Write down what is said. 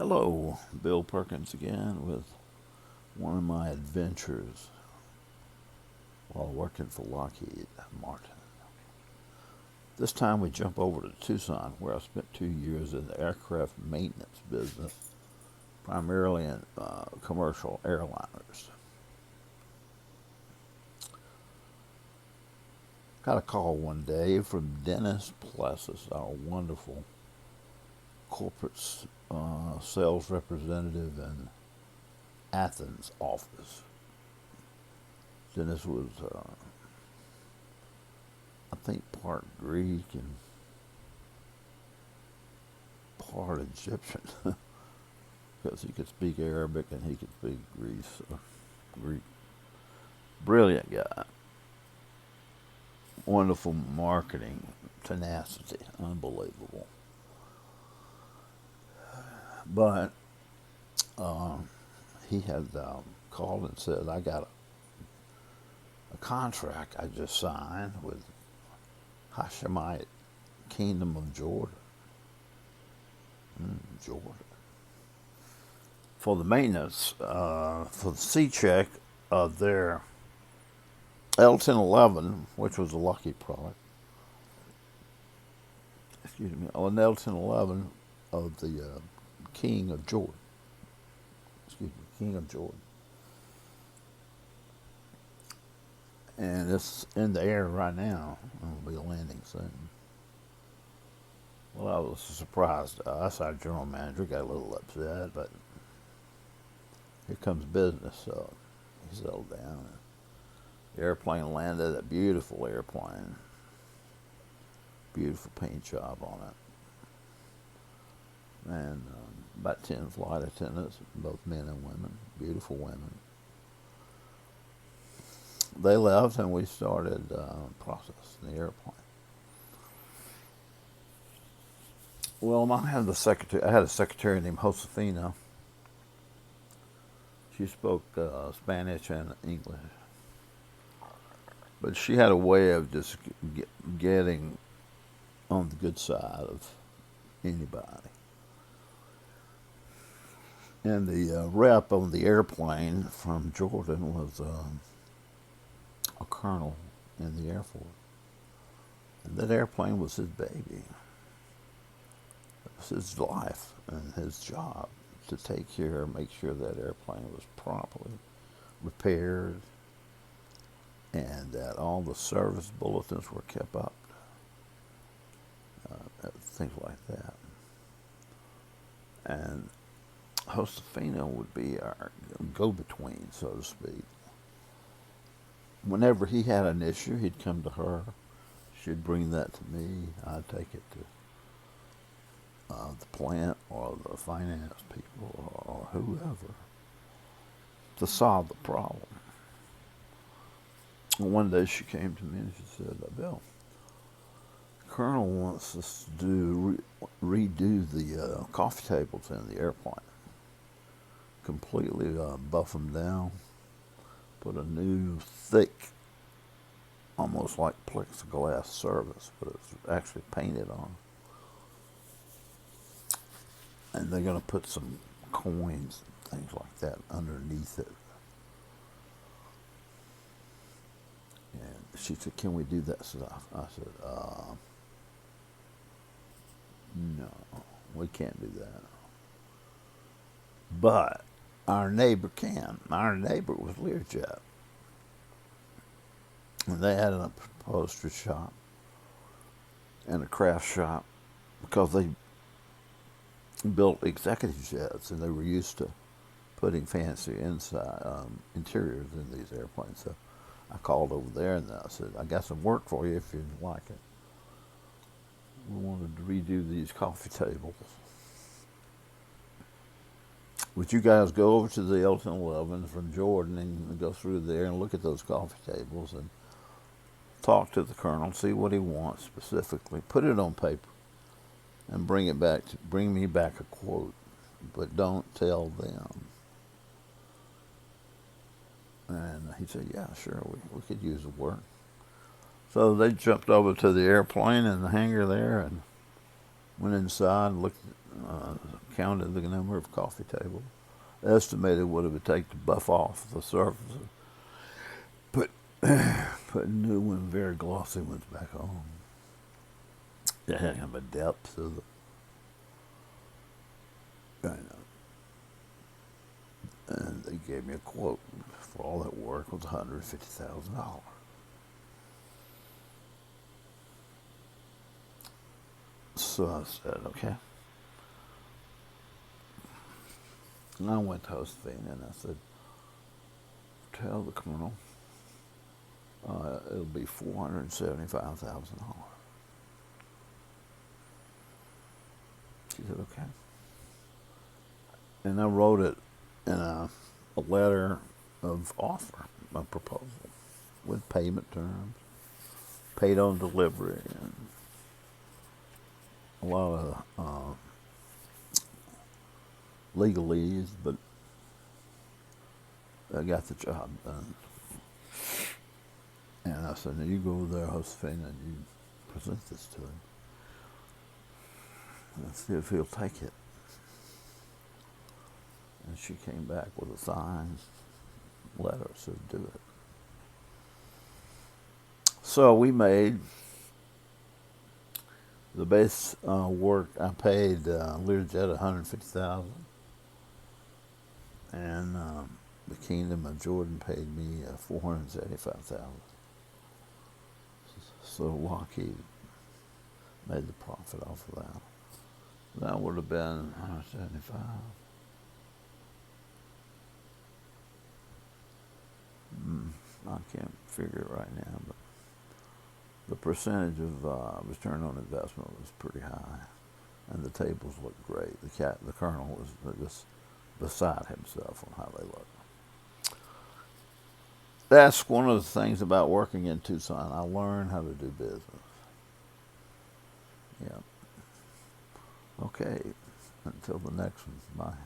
Hello, Bill Perkins again with one of my adventures while working for Lockheed Martin. This time we jump over to Tucson, where I spent 2 years in the aircraft maintenance business, primarily in commercial airliners. Got a call one day from Dennis Plessis, our wonderful corporate sales representative in Athens office. Dennis was, I think, part Greek and part Egyptian, because he could speak Arabic and he could speak Greek. Brilliant guy. Wonderful marketing tenacity, unbelievable. But he had called and said, I got a contract I just signed with Hashemite Kingdom of Jordan. Jordan. For the maintenance, for the C-check of their L-1011, which was a Lucky product. Excuse me, an L-1011 of the King of Jordan. King of Jordan. And it's in the air right now. It'll be landing soon. Well, I was surprised to us. Our general manager got a little upset, but here comes business, so he settled down. The airplane landed, a beautiful airplane. Beautiful paint job on it. And about 10 flight attendants, both men and women, beautiful women. They left, and we started processing the airplane. Well, I had a secretary named Josefina. She spoke Spanish and English, but she had a way of just getting on the good side of anybody. And the rep on the airplane from Jordan was a colonel in the Air Force. And that airplane was his baby. It was his life and his job to take care, make sure that airplane was properly repaired and that all the service bulletins were kept up. Things like that. And Josefina would be our go-between, so to speak. Whenever he had an issue, he'd come to her. She'd bring that to me. I'd take it to the plant or the finance people or whoever to solve the problem. One day she came to me and she said, Bill, the Colonel wants us to redo the coffee tables in the airplane. Completely buff them down. Put a new thick, almost like plexiglass surface, but it's actually painted on. And they're going to put some coins and things like that underneath it. And she said, can we do that stuff? I said, no, we can't do that. But our neighbor can. Our neighbor was Learjet. And they had an upholstery shop and a craft shop because they built executive jets and they were used to putting fancy interiors in these airplanes. So I called over there and I said, I got some work for you if you'd like it. We wanted to redo these coffee tables. Would you guys go over to the L-1011 from Jordan and go through there and look at those coffee tables and talk to the colonel, see what he wants specifically, put it on paper, and bring me back a quote, but don't tell them. And he said, yeah, sure, we could use the work. So they jumped over to the airplane in the hangar there and Went inside, looked, counted the number of coffee tables, estimated what it would take to buff off the surface, put put new ones, very glossy ones, back on. They had kind of a depth to the, and they gave me a quote for all that work was $150,000. So I said, okay. And I went to Josephine and I said, tell the colonel it'll be $475,000. She said, okay. And I wrote it in a letter of offer, a proposal, with payment terms, paid on delivery, and a lot of legalese, but I got the job done. And I said, now you go over there, Josephine, and you present this to him. And see if he'll take it. And she came back with a signed letter, said, do it. So we made the base work. I paid Learjet $150,000, and the Kingdom of Jordan paid me $475,000. So Lockheed made the profit off of that. That would have been 175. I can't figure it right now, but the percentage of return on investment was pretty high, and the tables looked great. The colonel was just beside himself on how they looked. That's one of the things about working in Tucson. I learned how to do business. Yeah. Okay. Until the next one. Bye.